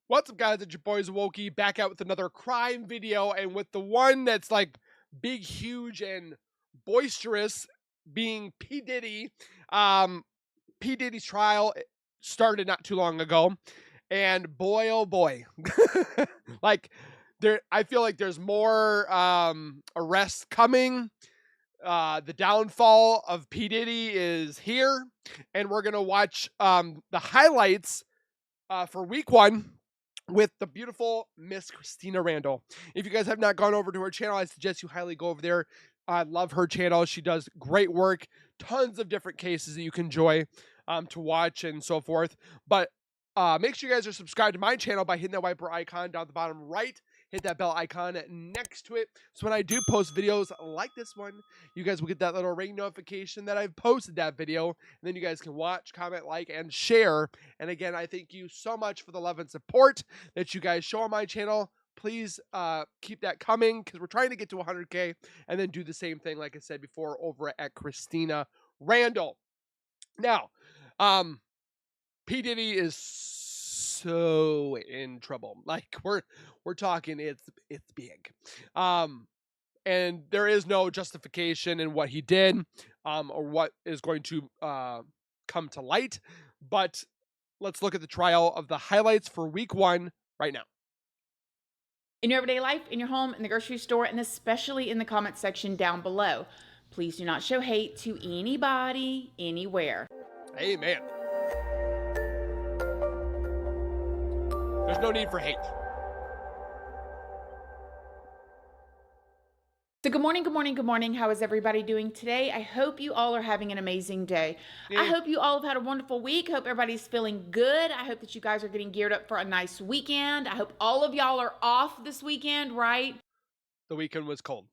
What's up, guys? It's your boys Wokey back out with another crime video, and with the one that's like big, huge, and boisterous, being P Diddy. P Diddy's trial started not too long ago, and boy, oh boy, like I feel like there's more arrests coming. The downfall of P Diddy is here, and we're gonna watch the highlights for week one with the beautiful Miss Christina Randall. If you guys have not gone over to her channel, I suggest you highly go over there. I love her channel. She does great work, tons of different cases that you can enjoy to watch and so forth. But make sure you guys are subscribed to my channel by hitting that wiper icon down at the bottom right. Hit that bell icon next to it. So when I do post videos like this one, you guys will get that little ring notification that I've posted that video. And then you guys can watch, comment, like, and share. And again, I thank you so much for the love and support that you guys show on my channel. Please keep that coming because we're trying to get to 100K and then do the same thing, like I said before, over at Christina Randall. Now, P Diddy is so in trouble. Like we're talking, it's big, and there is no justification in what he did, or what is going to come to light. But let's look at the trial of the highlights for week one right now. In your everyday life, in your home, in the grocery store, and especially in the comment section down below. Please do not show hate to anybody, anywhere. Amen. There's no need for hate. So good morning, good morning, good morning. How is everybody doing today? I hope you all are having an amazing day. Yeah. I hope you all have had a wonderful week. Hope everybody's feeling good. I hope that you guys are getting geared up for a nice weekend. I hope all of y'all are off this weekend, right? The weekend was cold.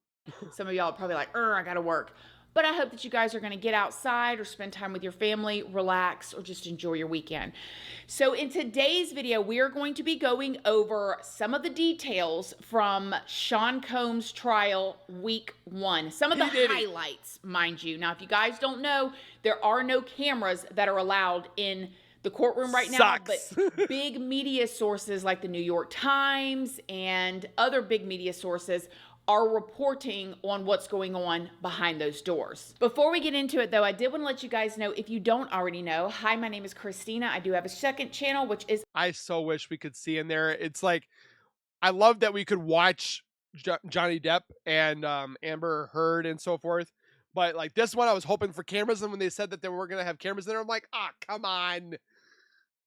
Some of y'all are probably like, I gotta work. But I hope that you guys are going to get outside or spend time with your family, relax, or just enjoy your weekend. So in today's video, we are going to be going over some of the details from Sean Combs' trial week one. Some of the highlights, mind you. Now, if you guys don't know, there are no cameras that are allowed in the courtroom right now, but big media sources like the New York Times and other big media sources are reporting on what's going on behind those doors. Before we get into it though, I did want to let you guys know, if you don't already know, hi, my name is Christina. I do have a second channel, which is... I so wish we could see in there. It's like, I love that we could watch Johnny Depp and Amber Heard and so forth. But like this one, I was hoping for cameras, and when they said that they were going to have cameras in there, I'm like, come on.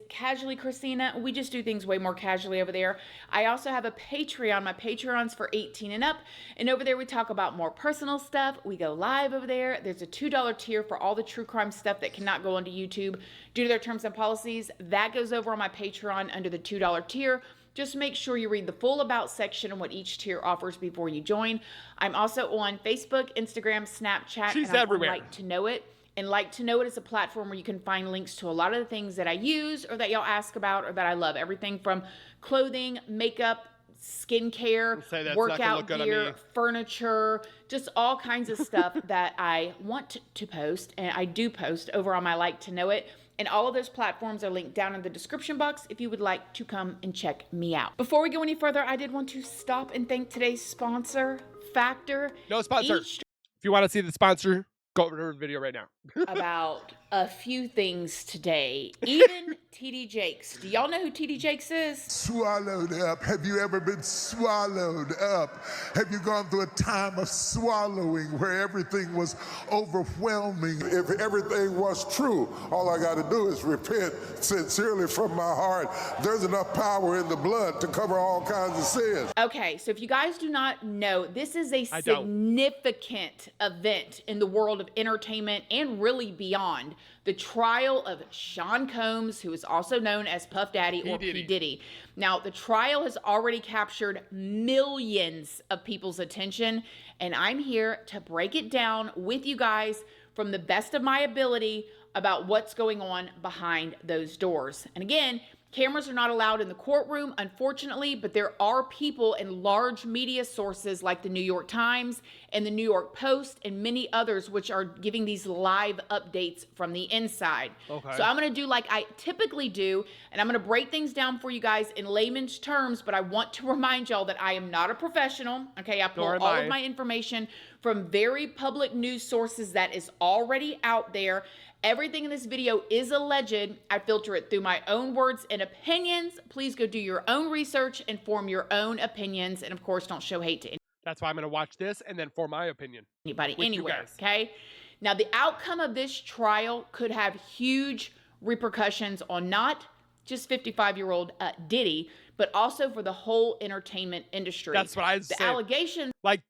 Casually Christina. We just do things way more casually over there. I also have a Patreon. My Patreon's for 18 and up. And over there we talk about more personal stuff. We go live over there. There's a $2 tier for all the true crime stuff that cannot go onto YouTube due to their terms and policies. That goes over on my Patreon under the $2 tier. Just make sure you read the full about section and what each tier offers before you join. I'm also on Facebook, Instagram, Snapchat. She's and I'm everywhere. On Like to Know It. And Like to Know It is a platform where you can find links to a lot of the things that I use or that y'all ask about or that I love. Everything from clothing, makeup, skincare, workout gear, furniture, just all kinds of stuff that I want to post. And I do post over on my Like to Know It. And all of those platforms are linked down in the description box if you would like to come and check me out. Before we go any further, I did want to stop and thank today's sponsor, Factor. No sponsor. If you want to see the sponsor, go over to her video right now. About a few things today. Even TD Jakes. Do y'all know who TD Jakes is? Swallowed up. Have you ever been swallowed up? Have you gone through a time of swallowing where everything was overwhelming? If everything was true, all I got to do is repent sincerely from my heart. There's enough power in the blood to cover all kinds of sins. Okay, so if you guys do not know, this is a significant event in the world of entertainment and really beyond. The trial of Sean Combs, who is also known as Puff Daddy or P Diddy. Now, the trial has already captured millions of people's attention, and I'm here to break it down with you guys from the best of my ability about what's going on behind those doors. And again, Cameras are not allowed in the courtroom, unfortunately, but there are people in large media sources like the New York Times and the New York Post and many others which are giving these live updates from the inside. Okay. So I'm going to do like I typically do, and I'm going to break things down for you guys in layman's terms, but I want to remind y'all that I am not a professional. Okay, I pull all of my information from very public news sources that is already out there. Everything in this video is alleged. I filter it through my own words and opinions. Please go do your own research and form your own opinions. And of course, don't show hate to anybody. That's why I'm going to watch this and then form my opinion. Anybody, anywhere, okay? Now, the outcome of this trial could have huge repercussions on not just 55-year-old Diddy, but also for the whole entertainment industry. That's what I'd say. The allegations... Like,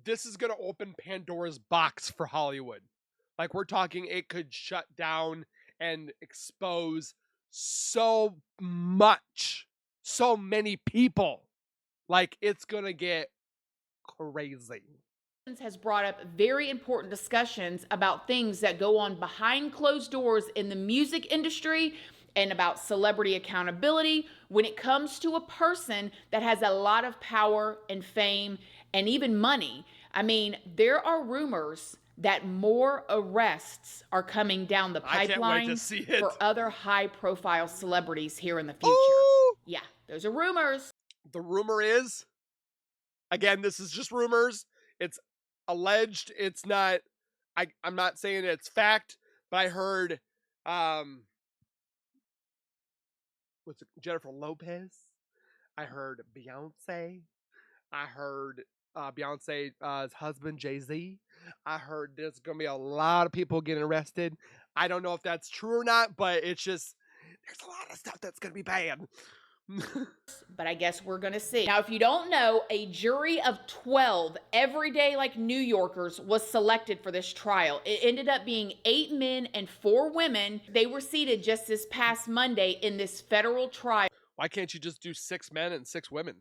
this is going to open Pandora's box for Hollywood. Like, we're talking it could shut down and expose so many people. Like, it's going to get crazy. Has brought up very important discussions about things that go on behind closed doors in the music industry and about celebrity accountability when it comes to a person that has a lot of power and fame and even money. I mean, there are rumors that more arrests are coming down the pipeline for other high-profile celebrities here in the future. Ooh. Yeah, those are rumors. The rumor is, again, this is just rumors. It's alleged. It's not, I'm not saying it's fact, but I heard, what's it, Jennifer Lopez. I heard Beyonce. I heard Beyonce's husband, Jay-Z. I heard there's going to be a lot of people getting arrested. I don't know if that's true or not, but it's just, there's a lot of stuff that's going to be banned. But I guess we're going to see. Now, if you don't know, a jury of 12 everyday like New Yorkers was selected for this trial. It ended up being 8 men and 4 women. They were seated just this past Monday in this federal trial. Why can't you just do 6 men and 6 women?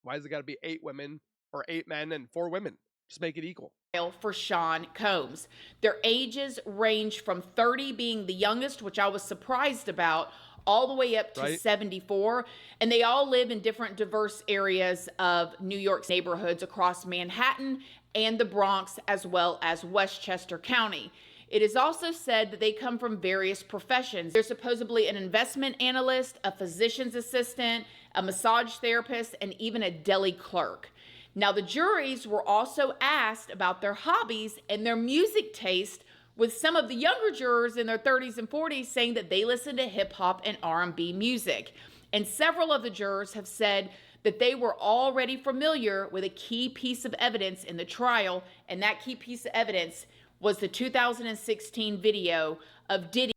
Why has it got to be 8 women or 8 men and 4 women? Just make it equal. For Sean Combs. Their ages range from 30 being the youngest, which I was surprised about, all the way up to 74. And they all live in different diverse areas of New York's neighborhoods across Manhattan and the Bronx, as well as Westchester County. It is also said that they come from various professions. They're supposedly an investment analyst, a physician's assistant, a massage therapist, and even a deli clerk. Now, the juries were also asked about their hobbies and their music taste, with some of the younger jurors in their 30s and 40s saying that they listen to hip hop and R&B music. And several of the jurors have said that they were already familiar with a key piece of evidence in the trial, and that key piece of evidence was the 2016 video of Diddy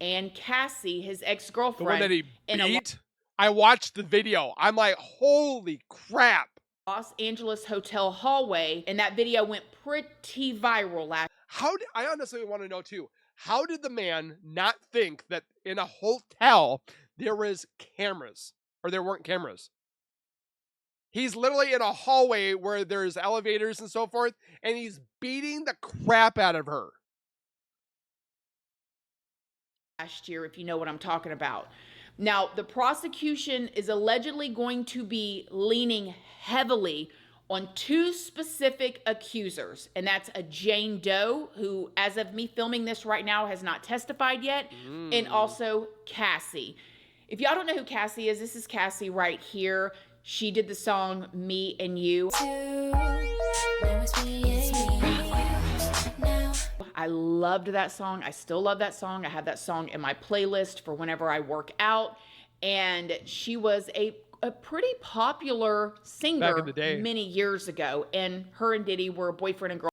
and Cassie, his ex-girlfriend. The one that he beat? I watched the video. I'm like, holy crap. Los Angeles hotel hallway, and that video went pretty viral last. I honestly want to know too, how did the man not think that in a hotel there was cameras, or there weren't cameras? He's literally in a hallway where there's elevators and so forth, and he's beating the crap out of her. Last year, if you know what I'm talking about. Now, the prosecution is allegedly going to be leaning heavily on 2 specific accusers, and that's a Jane Doe, who, as of me filming this right now, has not testified yet, and also Cassie. If y'all don't know who Cassie is, this is Cassie right here. She did the song Me and You. I loved that song. I still love that song. I have that song in my playlist for whenever I work out. And she was a pretty popular singer back in the day, many years ago. And her and Diddy were boyfriend and girlfriend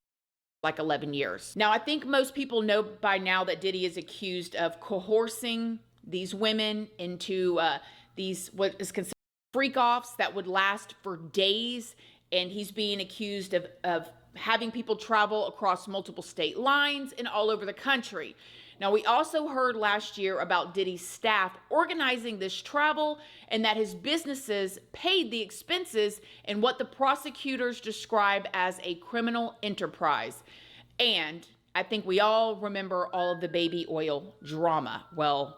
for like 11 years. Now, I think most people know by now that Diddy is accused of coercing these women into these what is considered freak-offs that would last for days. And he's being accused of having people travel across multiple state lines and all over the country. Now, we also heard last year about Diddy's staff organizing this travel and that his businesses paid the expenses in what the prosecutors describe as a criminal enterprise. And I think we all remember all of the baby oil drama. Well,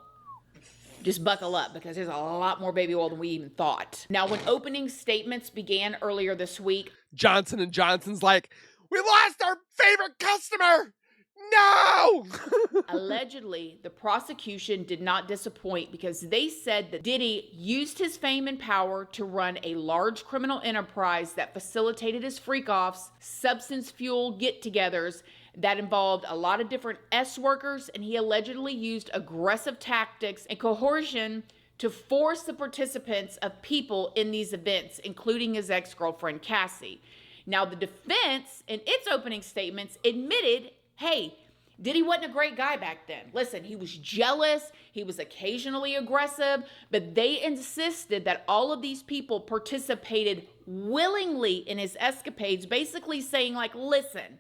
just buckle up because there's a lot more baby oil than we even thought. Now, when opening statements began earlier this week, Johnson & Johnson's like, we lost our favorite customer. No! allegedly, the prosecution did not disappoint because they said that Diddy used his fame and power to run a large criminal enterprise that facilitated his freak-offs, substance-fueled get-togethers that involved a lot of different S-workers, and he allegedly used aggressive tactics and coercion to force the participants of people in these events, including his ex-girlfriend, Cassie. Now, the defense, in its opening statements, admitted, hey, Diddy wasn't a great guy back then. Listen, he was jealous, he was occasionally aggressive, but they insisted that all of these people participated willingly in his escapades, basically saying like, listen,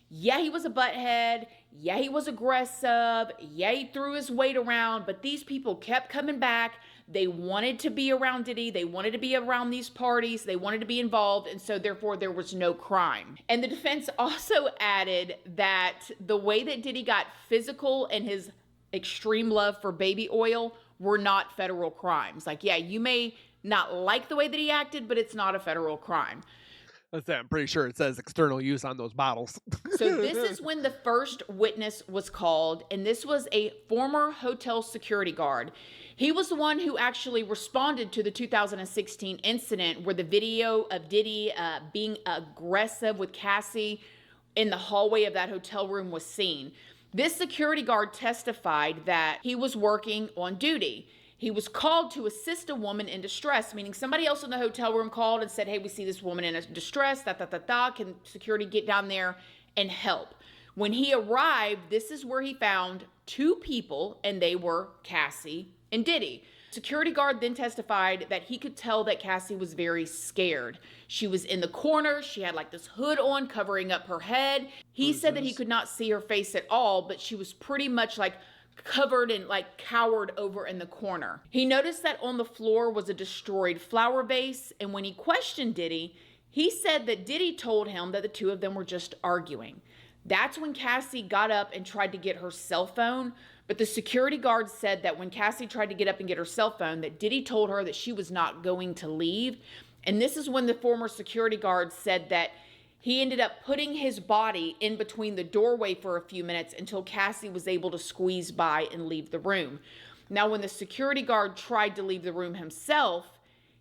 yeah, he was a butthead. Yeah, he was aggressive. Yeah, he threw his weight around. But these people kept coming back. They wanted to be around Diddy. They wanted to be around these parties. They wanted to be involved. And so therefore, there was no crime. And the defense also added that the way that Diddy got physical and his extreme love for baby oil were not federal crimes. Like, yeah, you may not like the way that he acted, but it's not a federal crime. I'm pretty sure it says external use on those bottles. So this is when the first witness was called, and this was a former hotel security guard. He was the one who actually responded to the 2016 incident where the video of Diddy being aggressive with Cassie in the hallway of that hotel room was seen. This security guard testified that he was working on duty. He was called to assist a woman in distress, meaning somebody else in the hotel room called and said, hey, we see this woman in distress, can security get down there and help? When he arrived, this is where he found two people, and they were Cassie and Diddy. Security guard then testified that he could tell that Cassie was very scared. She was in the corner. She had like this hood on covering up her head. He said that he could not see her face at all, but she was pretty much like covered and like cowered over in the corner. He noticed that on the floor was a destroyed flower vase, and when he questioned Diddy, he said that Diddy told him that the two of them were just arguing. That's when Cassie got up and tried to get her cell phone, but the security guard said that when Cassie tried to get up and get her cell phone, that Diddy told her that she was not going to leave. And this is when the former security guard said that he ended up putting his body in between the doorway for a few minutes until Cassie was able to squeeze by and leave the room. Now, when the security guard tried to leave the room himself,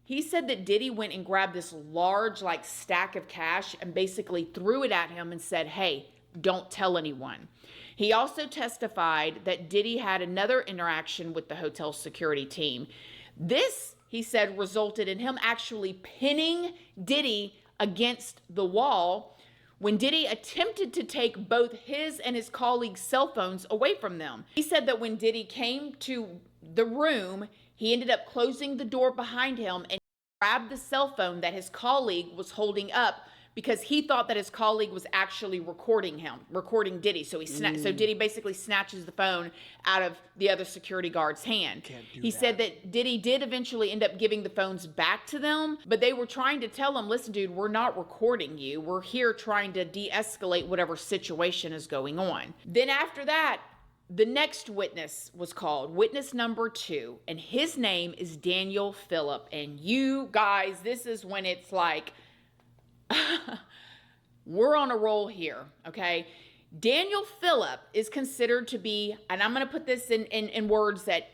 he said that Diddy went and grabbed this large like stack of cash and basically threw it at him and said, hey, don't tell anyone. He also testified that Diddy had another interaction with the hotel security team. This, he said, resulted in him actually pinning Diddy against the wall when Diddy attempted to take both his and his colleagues' cell phones away from them. He said that when Diddy came to the room, he ended up closing the door behind him and grabbed the cell phone that his colleague was holding up because he thought that his colleague was actually recording Diddy. So so Diddy basically snatches the phone out of the other security guard's hand. He said that Diddy did eventually end up giving the phones back to them, but they were trying to tell him, listen, dude, we're not recording you. We're here trying to de-escalate whatever situation is going on. Then after that, the next witness was called, witness number 2, and his name is Daniel Phillips. And you guys, this is when it's like, we're on a roll here, okay? Daniel Phillips is considered to be, and I'm going to put this in words that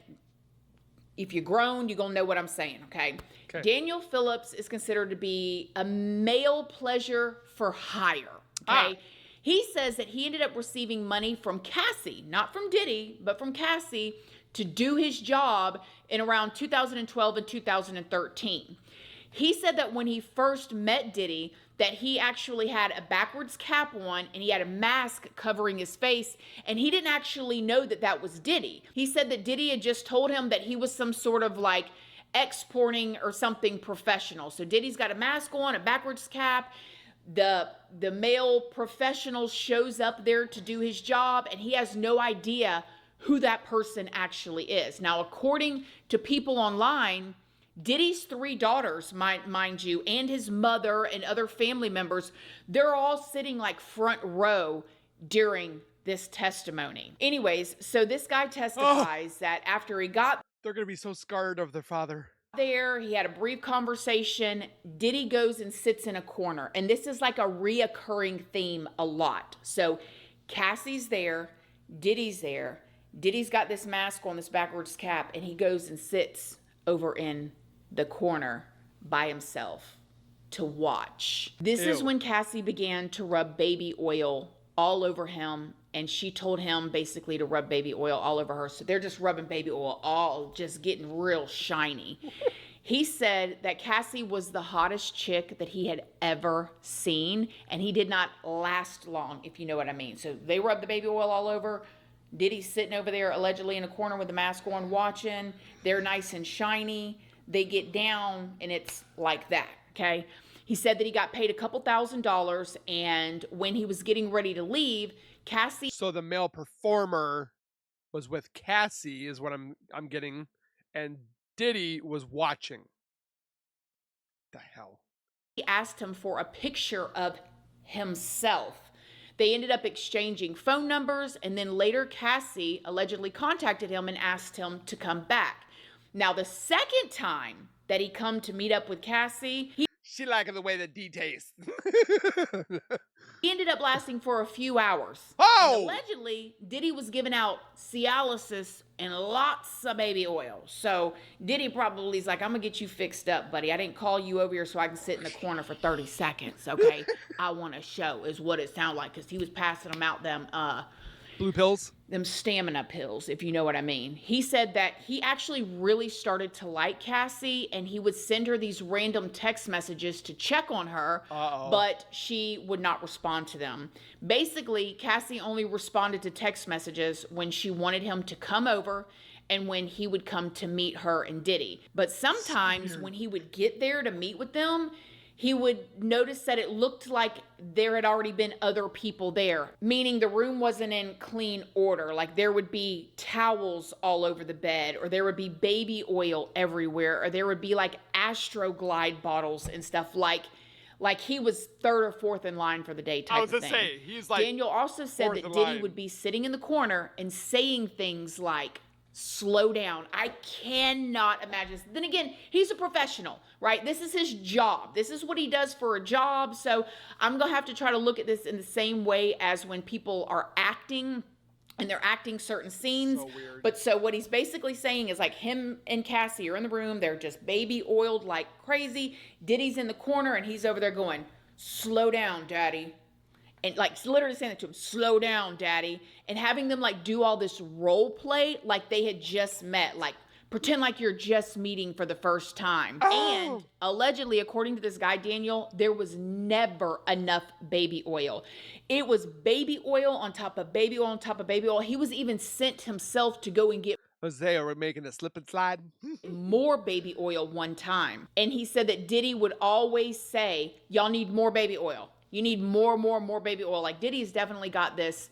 if you're grown, you're going to know what I'm saying, okay? Daniel Phillips is considered to be a male pleasure for hire, okay? He says that he ended up receiving money from Cassie, not from Diddy, but from Cassie, to do his job in around 2012 and 2013. He said that when he first met Diddy, that he actually had a backwards cap on and he had a mask covering his face, and he didn't actually know that that was Diddy. He said that Diddy had just told him that he was some sort of like exporting or something professional. So Diddy's got a mask on, a backwards cap. The male professional shows up there to do his job, and he has no idea who that person actually is. Now, according to people online, Diddy's 3 daughters, mind you, and his mother and other family members, they're all sitting like front row during this testimony. Anyways, so this guy testifies that after he got They're going to be so scarred of their father. There, he had a brief conversation. Diddy goes and sits in a corner. And this is like a reoccurring theme a lot. So Cassie's there, Diddy's there. Diddy's got this mask on, this backwards cap, and he goes and sits over in the corner by himself to watch. This is when Cassie began to rub baby oil all over him, and she told him basically to rub baby oil all over her. So they're just rubbing baby oil, all just getting real shiny. He said that Cassie was the hottest chick that he had ever seen, and he did not last long, if you know what I mean. So they rubbed the baby oil all over. Diddy's sitting over there allegedly in a corner with the mask on watching. They're nice and shiny. They get down, and it's like that, okay? He said that he got paid a couple $1,000, and when he was getting ready to leave, Cassie... So the male performer was with Cassie, is what I'm getting, and Diddy was watching. The hell? He asked him for a picture of himself. They ended up exchanging phone numbers, and then later Cassie allegedly contacted him and asked him to come back. Now, the second time that he come to meet up with Cassie, she liking the way that D tastes. he ended up lasting for a few hours. Oh! And allegedly, Diddy was giving out Cialis and lots of baby oil. So Diddy probably is like, I'm going to get you fixed up, buddy. I didn't call you over here so I can sit in the corner for 30 seconds, okay? I want a show is what it sounded like, because he was passing them out them blue pills? Them stamina pills, if you know what I mean. He said that he actually really started to like Cassie, and he would send her these random text messages to check on her, but she would not respond to them. Basically, Cassie only responded to text messages when she wanted him to come over and when he would come to meet her and Diddy. But sometimes when he would get there to meet with them, he would notice that it looked like there had already been other people there, meaning the room wasn't in clean order. Like there would be towels all over the bed, or there would be baby oil everywhere, or there would be like Astroglide bottles and stuff, like he was third or fourth in line for the day type of thing. I was gonna say, he's like Daniel also said that Diddy would be sitting in the corner and saying things like, slow down. I cannot imagine this. Then again, he's a professional, right? This is his job. This is what he does for a job. So I'm going to have to try to look at this in the same way as when people are acting and they're acting certain scenes. So weird. But so what he's basically saying is like him and Cassie are in the room. They're just baby oiled like crazy. Diddy's in the corner and he's over there going, slow down, daddy. And like literally saying it to him, slow down, daddy. And having them like do all this role play like they had just met, like pretend like you're just meeting for the first time. And allegedly, according to this guy, Daniel, there was never enough baby oil. It was baby oil on top of baby oil on top of baby oil. He was even sent himself to go and get Jose, are we making a slip and slide? more baby oil one time. And he said that Diddy would always say, y'all need more baby oil. You need more baby oil. Like Diddy's definitely got this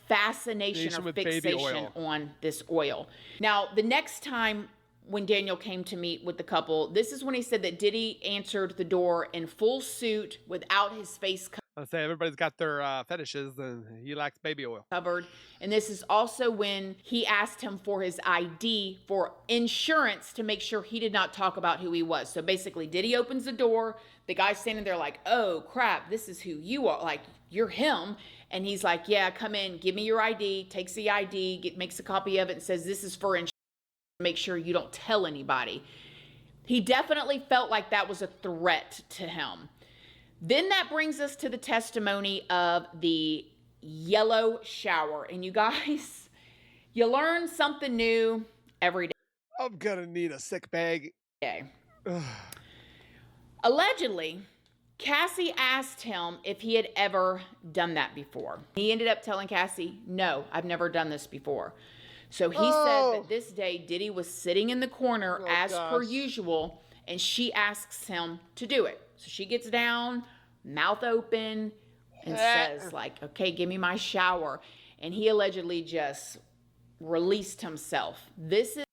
fascination or fixation on this oil. Now, the next time when Daniel came to meet with the couple, this is when he said that Diddy answered the door in full suit without his face I say everybody's got their fetishes, and he likes baby oil covered. And this is also when he asked him for his ID for insurance to make sure he did not talk about who he was. So basically, Diddy opens the door. The guy's standing there like, oh crap, this is who you are. Like, you're him. And he's like, yeah, come in, give me your ID. Takes the ID, makes a copy of it and says, this is for insurance. Make sure you don't tell anybody. He definitely felt like that was a threat to him. Then that brings us to the testimony of the yellow shower. And you guys, you learn something new every day. I'm gonna need a sick bag. Allegedly, Cassie asked him if he had ever done that before. He ended up telling Cassie, no, I've never done this before. So he said that this day Diddy was sitting in the corner as per usual, and she asks him to do it. So she gets down, mouth open, and says like, okay, give me my shower. And he allegedly just released himself. This is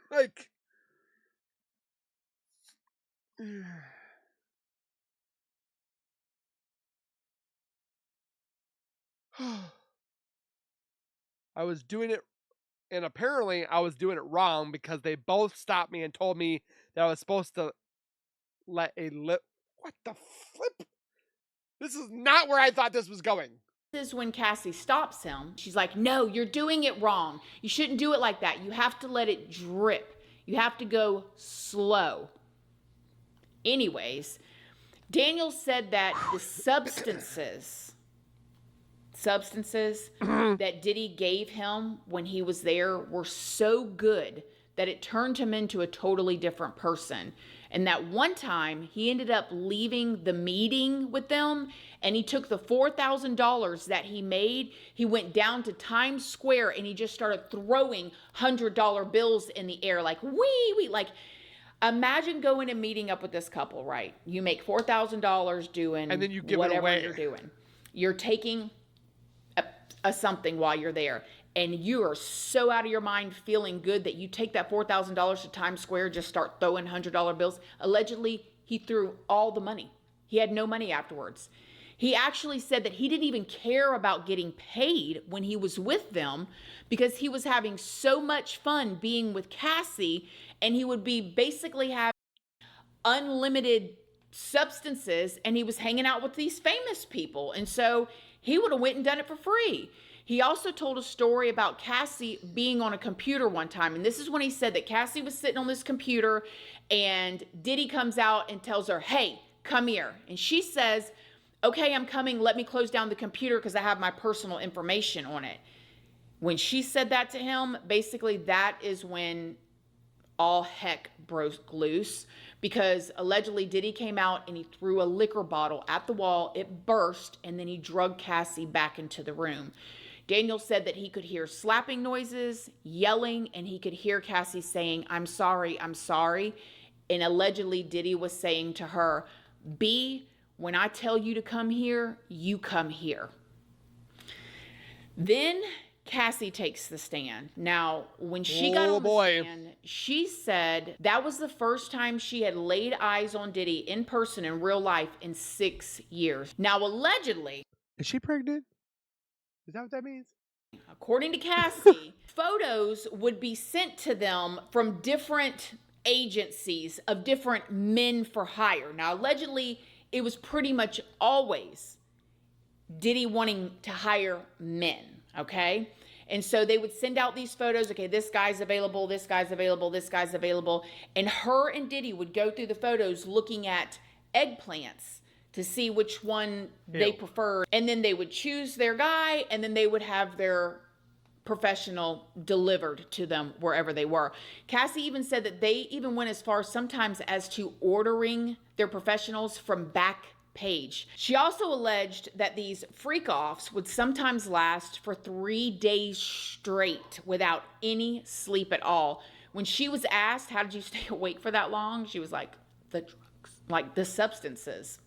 like I was doing it And apparently I was doing it wrong because they both stopped me and told me that I was supposed to let a lip. What the flip? This is not where I thought this was going. This is when Cassie stops him. She's like, no, you're doing it wrong. You shouldn't do it like that. You have to let it drip. You have to go slow. Anyways, Daniel said that the substances that Diddy gave him when he was there were so good that it turned him into a totally different person. And that one time he ended up leaving the meeting with them, and he took the $4,000 that he made, he went down to Times Square and he just started throwing $100 bills in the air like wee. Like, imagine going and meeting up with this couple, right? You make $4,000 doing and then you give whatever it away. You're doing. You're taking a something while you're there, and you are so out of your mind feeling good that you take that $4,000 to Times Square, just start throwing $100 bills. Allegedly, he threw all the money. He had no money afterwards. He actually said that he didn't even care about getting paid when he was with them because he was having so much fun being with Cassie, and he would be basically having unlimited substances, and he was hanging out with these famous people. And so he would have went and done it for free. He also told a story about Cassie being on a computer one time. And this is when he said that Cassie was sitting on this computer and Diddy comes out and tells her, hey, come here. And she says, okay, I'm coming. Let me close down the computer because I have my personal information on it. When she said that to him, basically that is when all heck broke loose, because allegedly Diddy came out and he threw a liquor bottle at the wall. It burst, and then he drugged Cassie back into the room. Daniel said that he could hear slapping noises, yelling, and he could hear Cassie saying, I'm sorry, I'm sorry. And allegedly Diddy was saying to her, B, when I tell you to come here, you come here. Then Cassie takes the stand. Now, when she got on the stand, she said that was the first time she had laid eyes on Diddy in person in real life in 6 years. Now, allegedly... Is she pregnant? Is that what that means? According to Cassie, photos would be sent to them from different agencies of different men for hire. Now, allegedly, it was pretty much always Diddy wanting to hire men, okay? And so they would send out these photos. Okay, this guy's available, this guy's available, this guy's available. And her and Diddy would go through the photos looking at eggplants to see which one they preferred. And then they would choose their guy, and then they would have their professional delivered to them wherever they were. Cassie even said that they even went as far sometimes as to ordering their professionals from back page. She also alleged that these freak-offs would sometimes last for 3 days straight without any sleep at all. When she was asked, how did you stay awake for that long? She was like, the drugs, like the substances.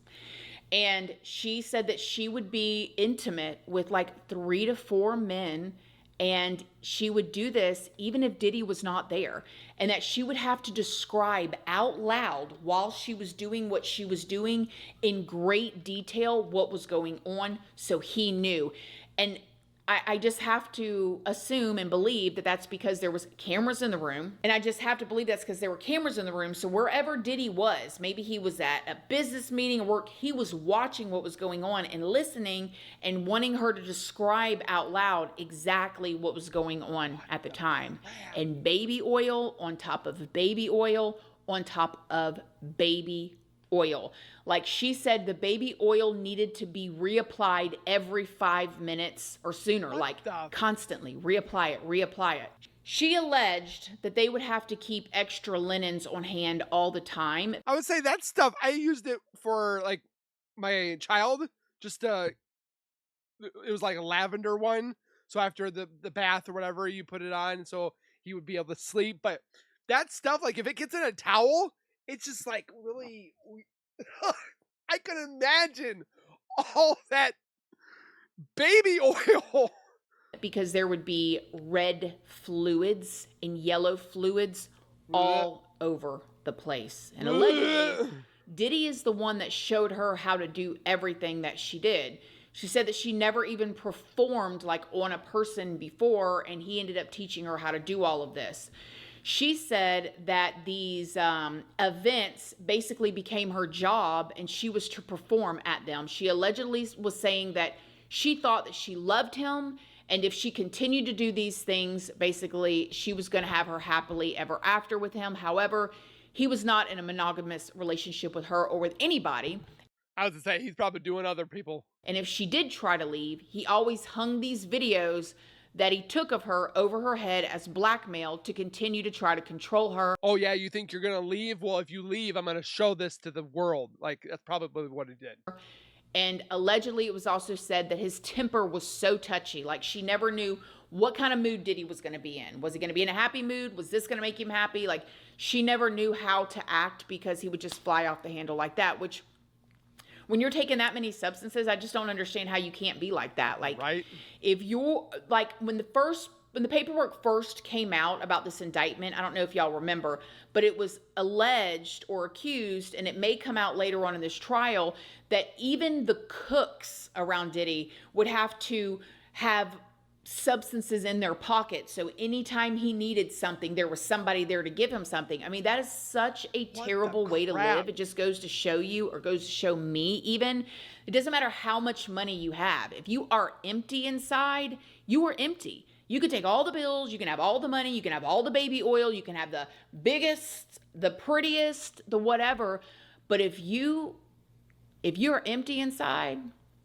And she said that she would be intimate with like 3 to 4 men, and she would do this even if Diddy was not there, and that she would have to describe out loud while she was doing what she was doing in great detail what was going on so he knew. And I just have to assume and believe that that's because there was cameras in the room. And I just have to believe that's because there were cameras in the room. So wherever Diddy was, maybe he was at a business meeting or work, he was watching what was going on and listening and wanting her to describe out loud exactly what was going on at the time. And baby oil on top of baby oil on top of baby oil. Like she said, the baby oil needed to be reapplied every 5 minutes or sooner, constantly reapply it. She alleged that they would have to keep extra linens on hand all the time. I would say that stuff, I used it for like my child, just it was like a lavender one. So after the bath or whatever, you put it on so he would be able to sleep. But that stuff, like if it gets in a towel, it's just like really, I could imagine all that baby oil. Because there would be red fluids and yellow fluids all over the place. And allegedly, Diddy is the one that showed her how to do everything that she did. She said that she never even performed like on a person before, and he ended up teaching her how to do all of this. She said that these events basically became her job and she was to perform at them. She allegedly was saying that she thought that she loved him, and if she continued to do these things, basically she was going to have her happily ever after with him. However, he was not in a monogamous relationship with her or with anybody. I was to say, he's probably doing other people. And if she did try to leave, he always hung these videos that he took of her over her head as blackmail to continue to try to control her. Oh yeah, you think you're going to leave? Well, if you leave, I'm going to show this to the world. Like, that's probably what he did. And allegedly it was also said that his temper was so touchy. Like, she never knew what kind of mood Diddy was going to be in. Was he going to be in a happy mood? Was this going to make him happy? Like, she never knew how to act because he would just fly off the handle like that, which when you're taking that many substances, I just don't understand how you can't be like that. Like, right? If you're like, when the paperwork first came out about this indictment, I don't know if y'all remember, but it was alleged or accused, and it may come out later on in this trial, that even the cooks around Diddy would have to have substances in their pocket. So anytime he needed something, there was somebody there to give him something. I mean, that is such a terrible way to live. It just goes to show you, or goes to show me even, it doesn't matter how much money you have. If you are empty inside, you are empty. You can take all the pills, you can have all the money, you can have all the baby oil, you can have the biggest, the prettiest, the whatever. But if you're empty inside,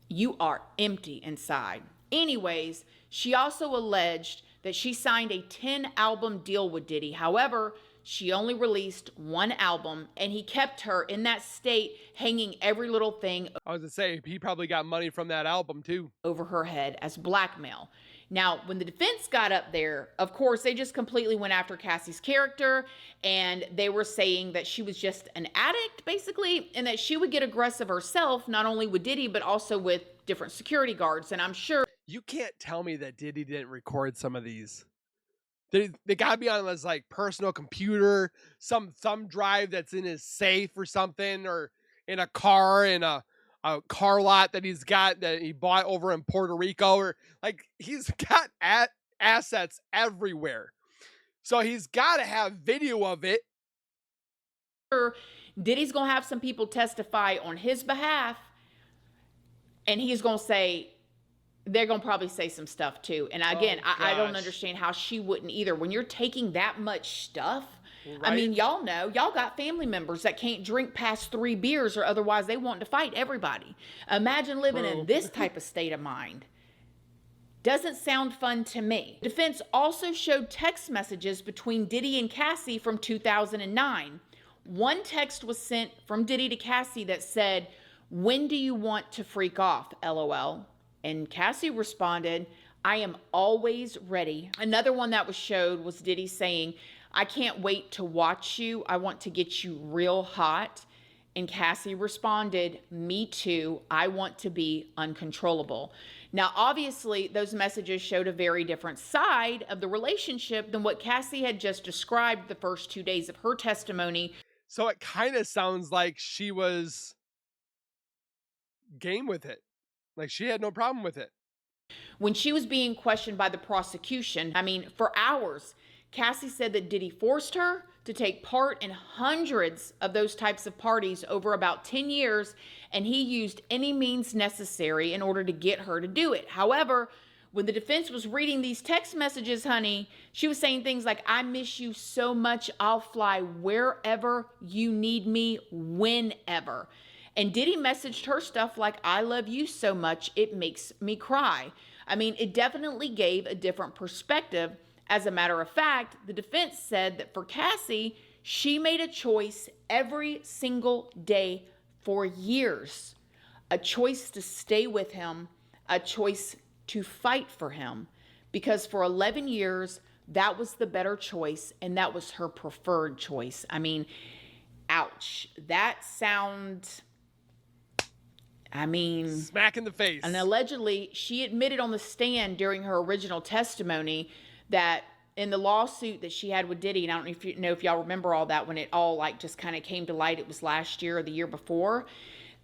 you are empty inside. Anyways, she also alleged that she signed a 10-album deal with Diddy. However, she only released one album, and he kept her in that state, hanging every little thing. I was to say, he probably got money from that album too. Over her head as blackmail. Now, when the defense got up there, of course, they just completely went after Cassie's character, and they were saying that she was just an addict, basically, and that she would get aggressive herself, not only with Diddy, but also with different security guards. And I'm sure... You can't tell me that Diddy didn't record some of these. They got to be on his like personal computer, some thumb drive that's in his safe or something, or in a car, in a car lot that he's got, that he bought over in Puerto Rico, or like, he's got assets everywhere. So he's got to have video of it. Diddy's going to have some people testify on his behalf, and he's going to say, they're going to probably say some stuff too. And again, I don't understand how she wouldn't either. When you're taking that much stuff, right? I mean, y'all know, y'all got family members that can't drink past 3 beers, or otherwise they want to fight everybody. Imagine living in this type of state of mind. Doesn't sound fun to me. Defense also showed text messages between Diddy and Cassie from 2009. One text was sent from Diddy to Cassie that said, "When do you want to freak off, LOL?" And Cassie responded, "I am always ready." Another one that was showed was Diddy saying, "I can't wait to watch you. I want to get you real hot." And Cassie responded, "Me too. I want to be uncontrollable." Now, obviously, those messages showed a very different side of the relationship than what Cassie had just described the first 2 days of her testimony. So it kind of sounds like she was game with it. Like, she had no problem with it. When she was being questioned by the prosecution, I mean, for hours, Cassie said that Diddy forced her to take part in hundreds of those types of parties over about 10 years, and he used any means necessary in order to get her to do it. However, when the defense was reading these text messages, honey, she was saying things like, "I miss you so much. I'll fly wherever you need me, whenever." And Diddy messaged her stuff like, "I love you so much, it makes me cry." I mean, it definitely gave a different perspective. As a matter of fact, the defense said that for Cassie, she made a choice every single day for years. A choice to stay with him, a choice to fight for him. Because for 11 years, that was the better choice, and that was her preferred choice. I mean, ouch. That sounds... smack in the face. And allegedly, she admitted on the stand during her original testimony that in the lawsuit that she had with Diddy, and I don't know if y'all remember all that, when it all like just kind of came to light, it was last year or the year before,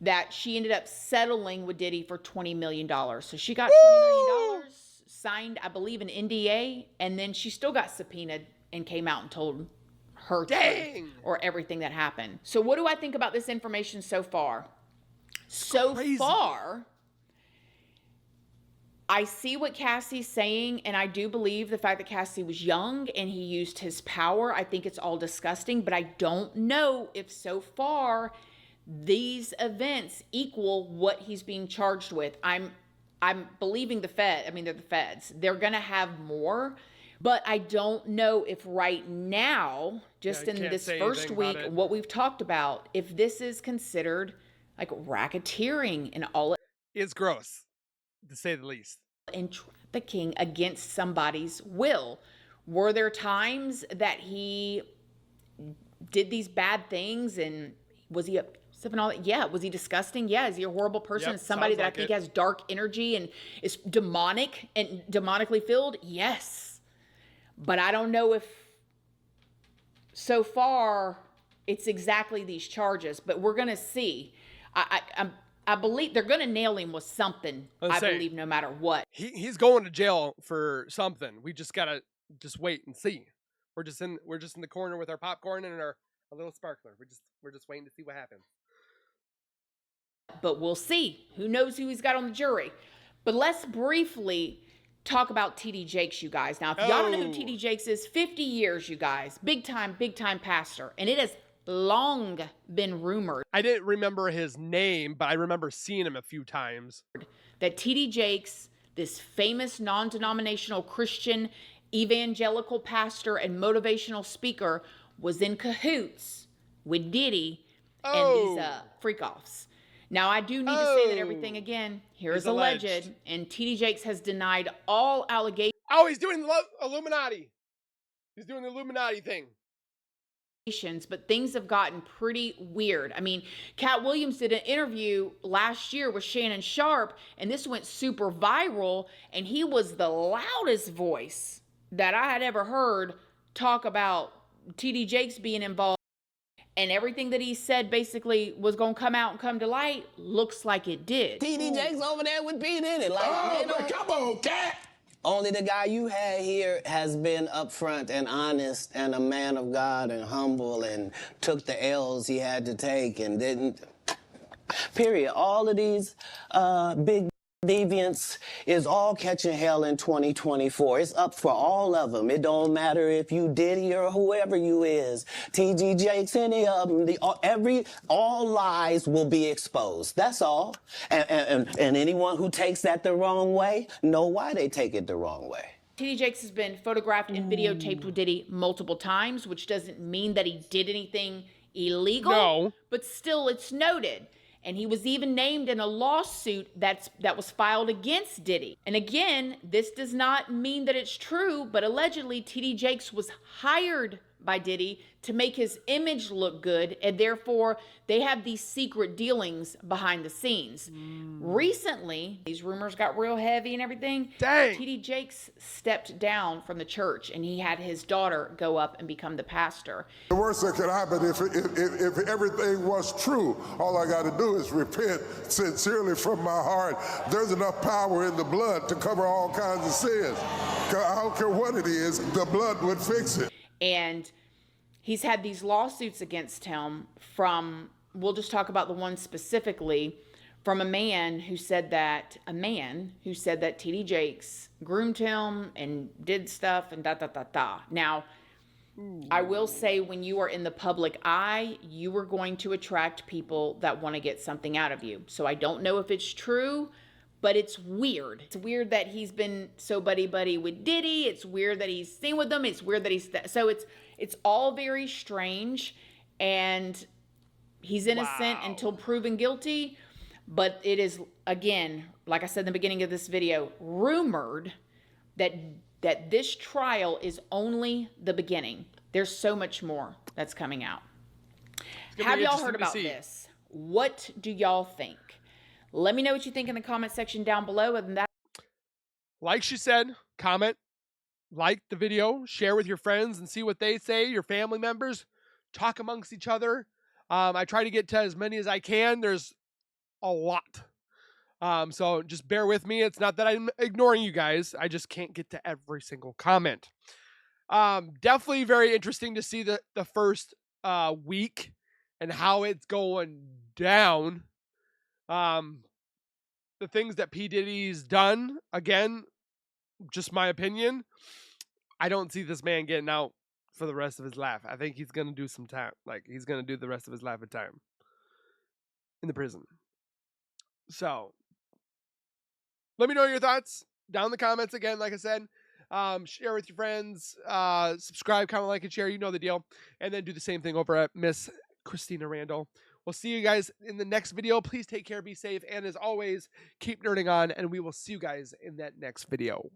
that she ended up settling with Diddy for $20 million. So she got $20 million, signed, I believe, an NDA, and then she still got subpoenaed and came out and told her truth or everything that happened. So what do I think about this information so far? So far, I see what Cassie's saying, and I do believe the fact that Cassie was young and he used his power. I think it's all disgusting, but I don't know if so far these events equal what he's being charged with. I'm believing the Fed. I mean, they're the Feds. They're going to have more, but I don't know if right now, just in this first week, what we've talked about, if this is considered like racketeering and all. It's gross, to say the least. And trafficking against somebody's will. Were there times that he did these bad things, and was he abusive and all that? Yeah. Was he disgusting? Yeah. Is he a horrible person? Yep, Somebody that I think has dark energy and is demonic and demonically filled? Yes. But I don't know if so far it's exactly these charges, but we're going to see. I believe they're going to nail him with something. I believe no matter what. He's going to jail for something. We just got to wait and see. We're just in the corner with our popcorn and our little sparkler. We're just waiting to see what happens. But we'll see. Who knows who he's got on the jury. But let's briefly talk about TD Jakes, you guys. Now, if y'all don't know who TD Jakes is, 50 years, you guys. Big time pastor. And it has long been rumored. I didn't remember his name, but I remember seeing him a few times. That TD Jakes, this famous non-denominational Christian evangelical pastor and motivational speaker, was in cahoots with Diddy and these freak-offs. Now, I do need to say that everything, again, here is alleged, and TD Jakes has denied all allegations. Oh, he's doing the Illuminati. He's doing the Illuminati thing. But things have gotten pretty weird. I mean, Cat Williams did an interview last year with Shannon Sharp, and this went super viral, and he was the loudest voice that I had ever heard talk about TD Jakes being involved. And everything that he said basically was going to come out and come to light. Looks like it did. TD Jakes over there with P Diddy. Like, come on, Cat. Only the guy you had here has been upfront and honest and a man of God and humble and took the L's he had to take and didn't. Period. All of these big deviants is all catching hell in 2024. It's up for all of them. It don't matter if you Diddy or whoever you is. TD Jakes, any of them. All lies will be exposed. That's all. And anyone who takes that the wrong way, know why they take it the wrong way. TD Jakes has been photographed and videotaped with Diddy multiple times, which doesn't mean that he did anything illegal. No. But still, it's noted. And he was even named in a lawsuit that was filed against Diddy. And again, this does not mean that it's true, but allegedly TD Jakes was hired by Diddy to make his image look good, and therefore they have these secret dealings behind the scenes. Recently, these rumors got real heavy and everything. Dang. TD Jakes stepped down from the church, and he had his daughter go up and become the pastor. The worst that could happen if everything was true, all I got to do is repent sincerely from my heart. There's enough power in the blood to cover all kinds of sins. I don't care what it is, the blood would fix it. And he's had these lawsuits against him from, we'll just talk about the one specifically, from a man who said that TD Jakes groomed him and did stuff and da. Now, I will say, when you are in the public eye, you are going to attract people that want to get something out of you. So I don't know if it's true, but it's weird. It's weird that he's been so buddy-buddy with Diddy. It's weird that he's seen with them. It's weird that so it's all very strange, and he's innocent until proven guilty. But it is, again, like I said in the beginning of this video, rumored that this trial is only the beginning. There's so much more that's coming out. Have y'all heard about this? What do y'all think? Let me know what you think in the comment section down below. And that, like she said, comment, like the video, share with your friends and see what they say, your family members. Talk amongst each other. I try to get to as many as I can. There's a lot. So just bear with me. It's not that I'm ignoring you guys. I just can't get to every single comment. Definitely very interesting to see the first week and how it's going down. The things that P Diddy's done, again, just my opinion, I don't see this man getting out for the rest of his life. I think he's gonna do some time. Like, he's gonna do the rest of his life in time in the prison. So let me know your thoughts down in the comments. Again, like I said, share with your friends, subscribe, comment, like, and share. You know the deal. And then do the same thing over at Miss Christina Randall. We'll see you guys in the next video. Please take care, be safe, and as always, keep nerding on, and we will see you guys in that next video.